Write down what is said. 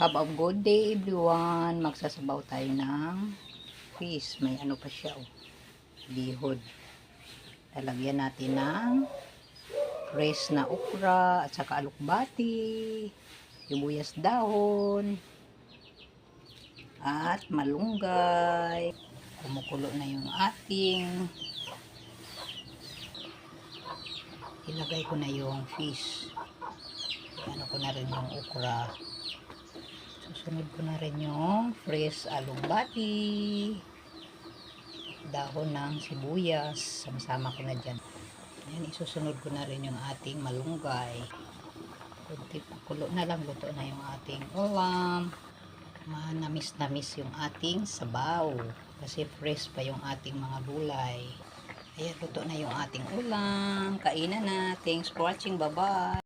Have a good day everyone. Magsasabaw tayo ng fish. May ano pa siya, oh. Bihod. Lalagyan natin ng fresh na okra at saka alukbati, sibuyas dahon, at malunggay. Kumukulo na yung ating ilagay ko na yung fish. Ano ko na rin yung okra. Susunod ko na rin yung fresh alugbati, dahon ng sibuyas, sama-sama ko na dyan. Ayan, isusunod ko na rin yung ating malunggay. Kunti kulo na lang, luto na yung ating ulam. Manamis-namis yung ating sabaw kasi fresh pa yung ating mga gulay. Ayan, luto na yung ating ulam. Kainan na. Thanks for watching. Bye-bye.